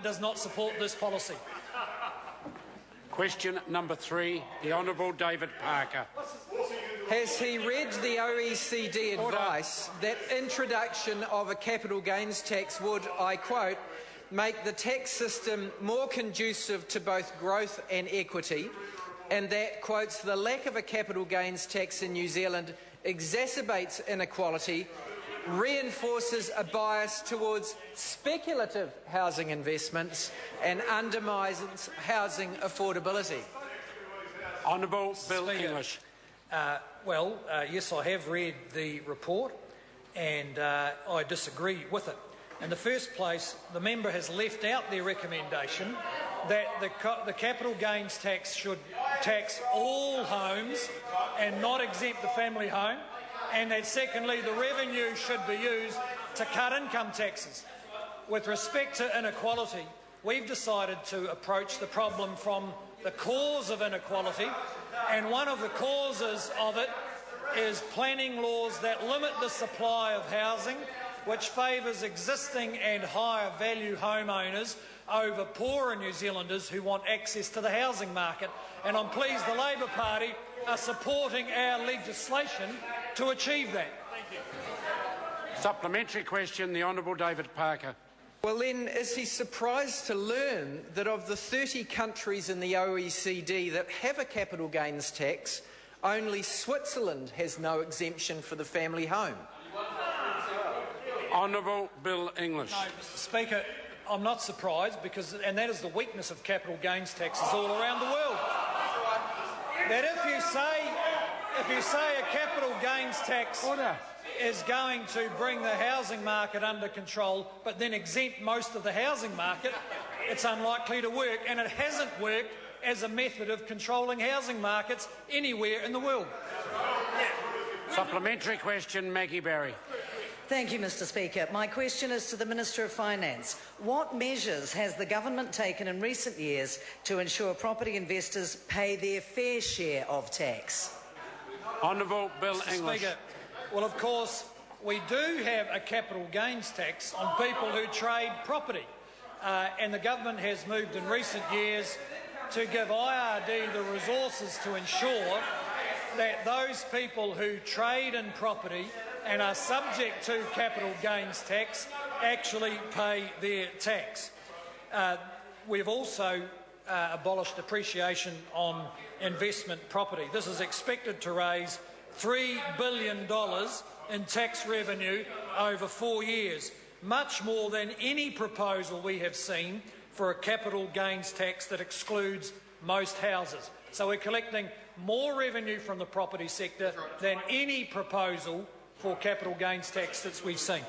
does not support this policy. Question number 3, the Honourable David Parker. Has he read the OECD advice that introduction of a capital gains tax would, I quote, make the tax system more conducive to both growth and equity, and that, quotes, the lack of a capital gains tax in New Zealand exacerbates inequality, reinforces a bias towards speculative housing investments and undermines housing affordability? Honourable Bill Speaker, English. Yes, I have read the report and I disagree with it. In the first place, the member has left out their recommendation that the capital gains tax should tax all homes and not exempt the family home, and that secondly, the revenue should be used to cut income taxes. With respect to inequality, we've decided to approach the problem from the cause of inequality, and one of the causes of it is planning laws that limit the supply of housing, which favours existing and higher value homeowners over poorer New Zealanders who want access to the housing market. And I'm pleased the Labor Party are supporting our legislation to achieve that. Supplementary question, the Honourable David Parker. Well then, is he surprised to learn that of the 30 countries in the OECD that have a capital gains tax, only Switzerland has no exemption for the family home? Honourable Bill English. No, Mr. Speaker, I'm not surprised, and that is the weakness of capital gains taxes all around the world. That if you say a capital gains tax is going to bring the housing market under control, but then exempt most of the housing market, it's unlikely to work, and it hasn't worked as a method of controlling housing markets anywhere in the world. Supplementary question, Maggie Barry. Thank you, Mr. Speaker. My question is to the Minister of Finance. What measures has the government taken in recent years to ensure property investors pay their fair share of tax? Honourable Bill Mr. English. Speaker, well, of course, we do have a capital gains tax on people who trade property, and the government has moved in recent years to give IRD the resources to ensure that those people who trade in property and are subject to capital gains tax actually pay their tax. We've also abolished depreciation on investment property. This is expected to raise $3 billion in tax revenue over 4 years, much more than any proposal we have seen for a capital gains tax that excludes most houses. So we're collecting more revenue from the property sector than any proposal for capital gains tax that we've seen.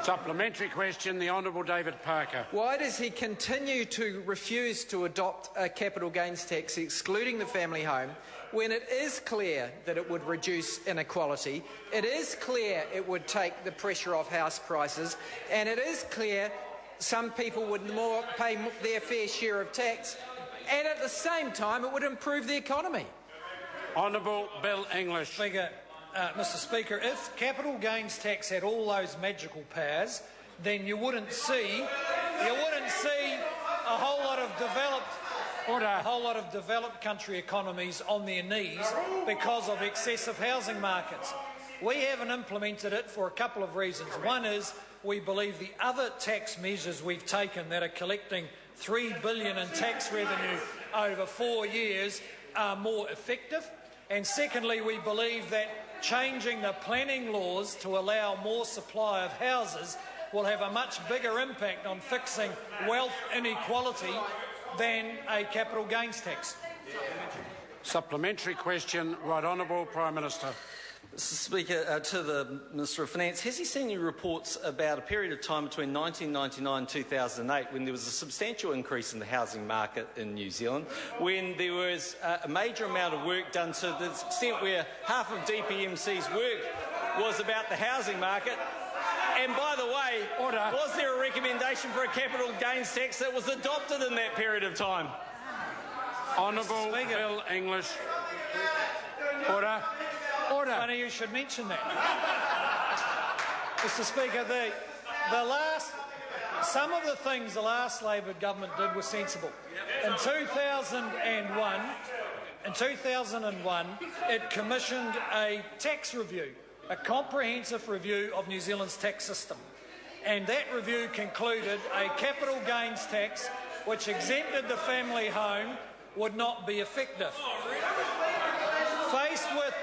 Supplementary question, the Honourable David Parker. Why does he continue to refuse to adopt a capital gains tax excluding the family home when it is clear that it would reduce inequality, it is clear it would take the pressure off house prices, and it is clear some people would pay their fair share of tax, and at the same time it would improve the economy? Honourable Bill English. Mr. Speaker, if capital gains tax had all those magical powers, then you wouldn't see a whole lot of developed country economies on their knees because of excessive housing markets. We haven't implemented it for a couple of reasons. One is we believe the other tax measures we've taken that are collecting $3 billion in tax revenue over 4 years are more effective. And secondly, we believe that changing the planning laws to allow more supply of houses will have a much bigger impact on fixing wealth inequality than a capital gains tax. Supplementary question, Right Honourable Prime Minister. Mr. Speaker, to the Minister of Finance, has he seen any reports about a period of time between 1999 and 2008 when there was a substantial increase in the housing market in New Zealand, when there was a major amount of work done to the extent where half of DPMC's work was about the housing market? And by the way, was there a recommendation for a capital gains tax that was adopted in that period of time? Honourable Bill English. Order. Funny you should mention that. Mr. Speaker, the some of the things the last Labor government did were sensible. In 2001, it commissioned a tax review, a comprehensive review of New Zealand's tax system. And that review concluded a capital gains tax which exempted the family home would not be effective. Faced with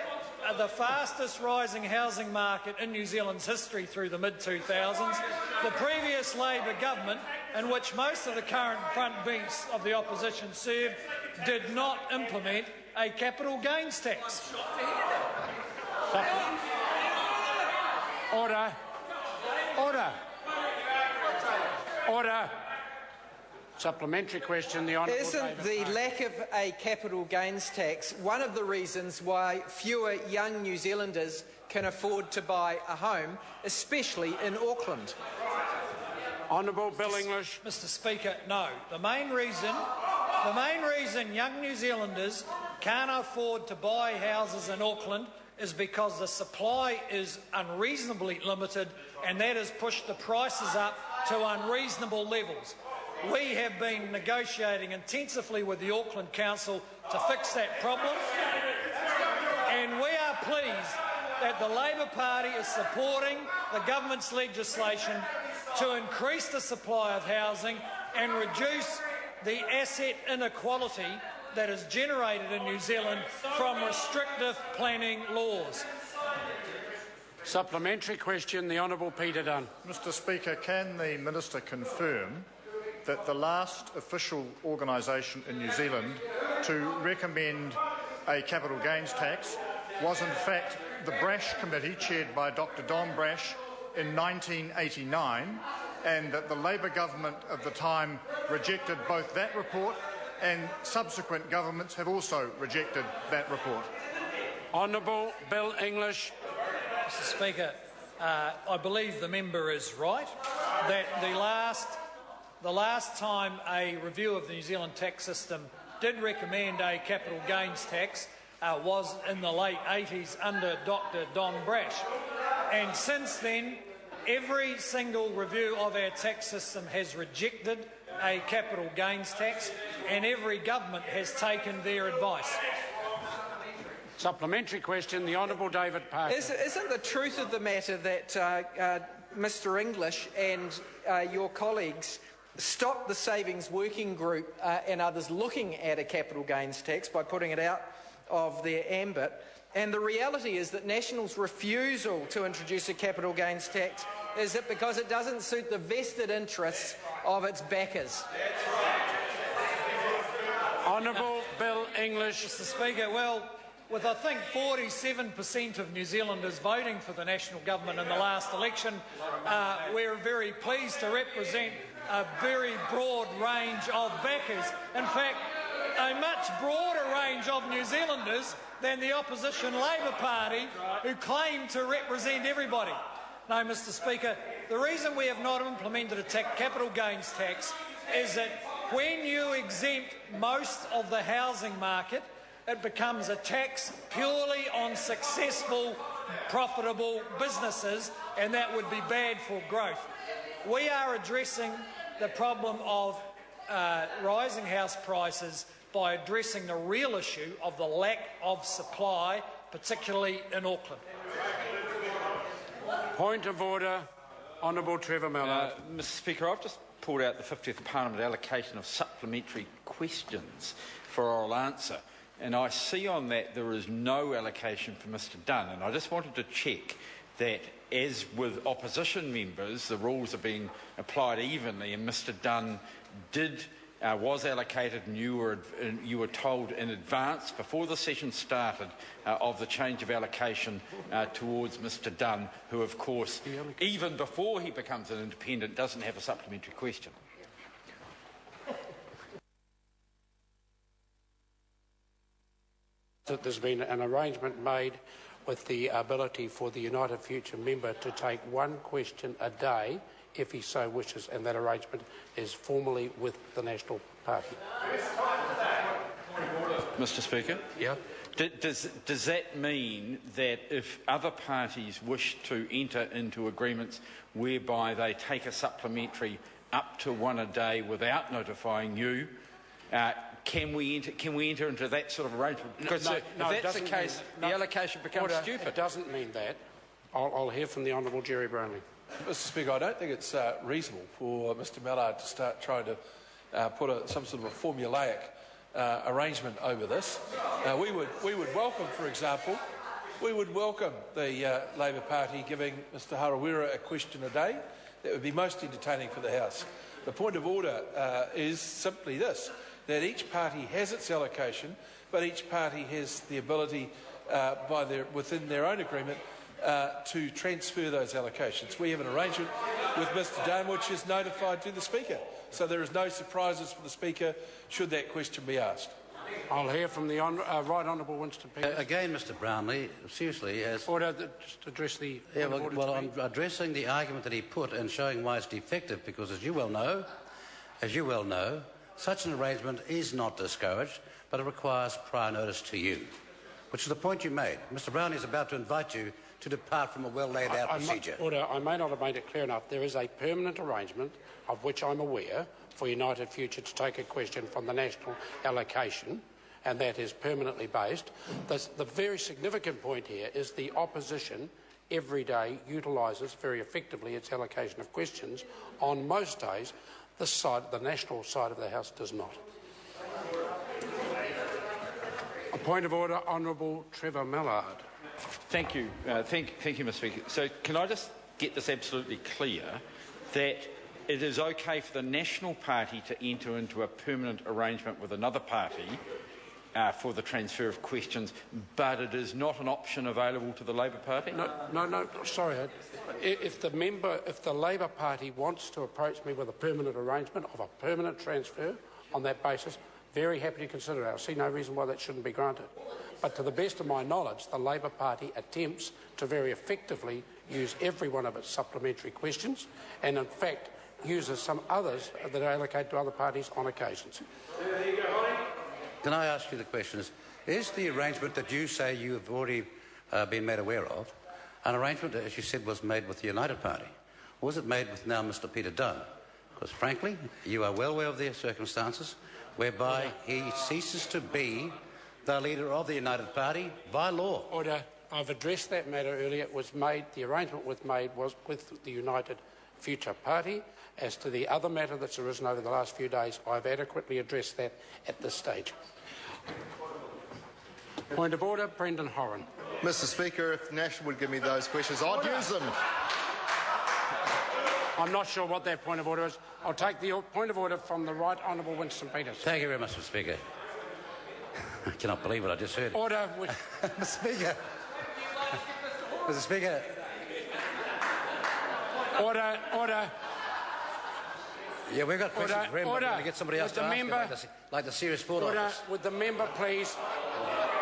the fastest rising housing market in New Zealand's history through the mid-2000s, the previous Labor government, in which most of the current front bench of the opposition served, did not implement a capital gains tax. Order. Order. Order. Supplementary question, the Honourable Isn't David the lack of a capital gains tax one of the reasons why fewer young New Zealanders can afford to buy a home, especially in Auckland? Honourable Bill English. Mr. Speaker, no. The main reason young New Zealanders can't afford to buy houses in Auckland is because the supply is unreasonably limited, and that has pushed the prices up to unreasonable levels. We have been negotiating intensively with the Auckland Council to fix that problem, and we are pleased that the Labor Party is supporting the government's legislation to increase the supply of housing and reduce the asset inequality that is generated in New Zealand from restrictive planning laws. Supplementary question, the Honourable Peter Dunn. Mr. Speaker, can the Minister confirm that the last official organisation in New Zealand to recommend a capital gains tax was in fact the Brash Committee, chaired by Dr Don Brash, in 1989, and that the Labor government of the time rejected both that report and subsequent governments have also rejected that report? Honourable Bill English. Mr. Speaker, I believe the member is right that the last time a review of the New Zealand tax system did recommend a capital gains tax was in the late 80s under Dr Don Brash. And since then, every single review of our tax system has rejected a capital gains tax, and every government has taken their advice. Supplementary question, the Honourable David Parker. Isn't the truth of the matter that Mr English and your colleagues stopped the Savings Working Group and others looking at a capital gains tax by putting it out of their ambit? And the reality is that National's refusal to introduce a capital gains tax is that because it doesn't suit the vested interests of its backers. Honourable Bill English. Mr. Speaker, well, with I think 47% of New Zealanders voting for the National Government in the last election, we're very pleased to represent a very broad range of backers. In fact, a much broader range of New Zealanders than the opposition Labor Party, who claim to represent everybody. No, Mr. Speaker, the reason we have not implemented a capital gains tax is that when you exempt most of the housing market, it becomes a tax purely on successful, profitable businesses, and that would be bad for growth. We are addressing the problem of rising house prices by addressing the real issue of the lack of supply, particularly in Auckland. Point of order, Honourable Trevor Mallard. Mr. Speaker, I've just pulled out the 50th Parliament allocation of supplementary questions for oral answer, and I see on that there is no allocation for Mr Dunn, and I just wanted to check that, as with opposition members, the rules are being applied evenly, and Mr Dunn was allocated, and you were told in advance before the session started of the change of allocation towards Mr Dunn, who of course, even before he becomes an independent, doesn't have a supplementary question. That there's been an arrangement made with the ability for the United Future member to take one question a day if he so wishes, and that arrangement is formally with the National Party. Mr. Speaker? Yeah. Does that mean that if other parties wish to enter into agreements whereby they take a supplementary up to one a day without notifying you, can we enter into that sort of arrangement? Because if that's the case, the allocation becomes stupid. It doesn't mean that. I'll hear from the Honourable Jerry Brownlee. Mr Speaker, I don't think it's reasonable for Mr Mallard to start trying to put some sort of a formulaic arrangement over this. We would welcome, for example, the Labor Party giving Mr Harawira a question a day. That would be most entertaining for the House. The point of order is simply this, that each party has its allocation, but each party has the ability within their own agreement to transfer those allocations. We have an arrangement with Mr Dunn which is notified to the Speaker, so there is no surprises for the Speaker should that question be asked. I'll hear from the Right Honourable Winston Peters. Again, Mr Brownlee, seriously, as... Order, just address the... Yeah, well, I'm addressing the argument that he put and showing why it's defective, because as you well know, such an arrangement is not discouraged, but it requires prior notice to you, which is the point you made. Mr Brownlee is about to invite you to depart from a well-laid-out procedure. I may not have made it clear enough. There is a permanent arrangement, of which I'm aware, for United Future to take a question from the national allocation, and that is permanently based. The very significant point here is the opposition every day utilises very effectively its allocation of questions. On most days, the national side of the House does not. A point of order, Honourable Trevor Mallard. Thank you. Thank you, Mr Speaker. So can I just get this absolutely clear, that it is okay for the National Party to enter into a permanent arrangement with another party for the transfer of questions, but it is not an option available to the Labor Party? No, sorry. If the Labor Party wants to approach me with a permanent arrangement of a permanent transfer on that basis, very happy to consider it. I see no reason why that shouldn't be granted. But to the best of my knowledge, the Labor Party attempts to very effectively use every one of its supplementary questions, and in fact uses some others that are allocated to other parties on occasions. Can I ask you the question, is the arrangement that you say you have already been made aware of an arrangement that, as you said, was made with the United Party? Or was it made with now Mr Peter Dunn? Because frankly, you are well aware of the circumstances whereby he ceases to be the leader of the United Party by law. Order. I've addressed that matter earlier. It was made, the arrangement was made with the United Future Party. As to the other matter that's arisen over the last few days, I've adequately addressed that at this stage. Point of order, Brendan Horan. Mr Speaker, if National would give me those questions, I'd use them. I'm not sure what that point of order is. I'll take the point of order from the Right Honourable Winston Peters. Thank you very much, Mr Speaker. I cannot believe what I just heard. Order. Mr Speaker. Mr Speaker. Order. Yeah, we've got questions for him, but we're going to get somebody else to ask it, like the serious fraud office. Would the member please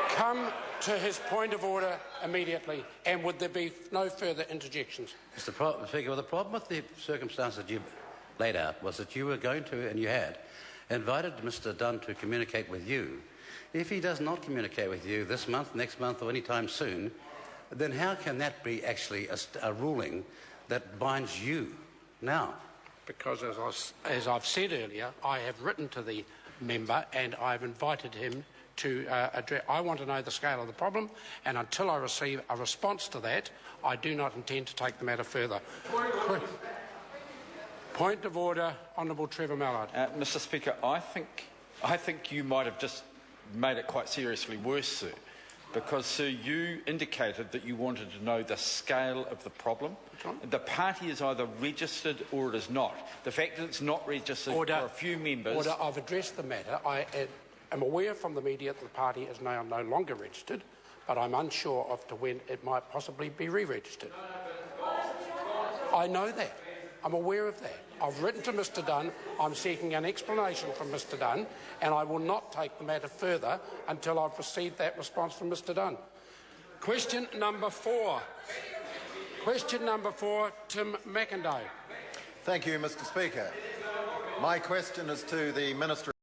come to his point of order immediately, and would there be no further interjections? Mr Speaker, well, the problem with the circumstance that you laid out was that you were going to, and you had, invited Mr Dunn to communicate with you. If he does not communicate with you this month, next month or any time soon, then how can that be actually a ruling that binds you now? Because, as I've said earlier, I have written to the member and I've invited him to address. I want to know the scale of the problem, and until I receive a response to that, I do not intend to take the matter further. Point of order, Honourable Trevor Mallard. Mr Speaker, I think you might have just made it quite seriously worse, sir. Because, sir, you indicated that you wanted to know the scale of the problem. The party is either registered or it is not. The fact that it's not registered for a few members... Order. I've addressed the matter. I am aware from the media that the party is now no longer registered, but I'm unsure of to when it might possibly be re-registered. I know that. I'm aware of that. I've written to Mr Dunn. I'm seeking an explanation from Mr Dunn, and I will not take the matter further until I've received that response from Mr Dunn. Question number 4. Question number 4, Tim McIndoe. Thank you, Mr Speaker. My question is to the Minister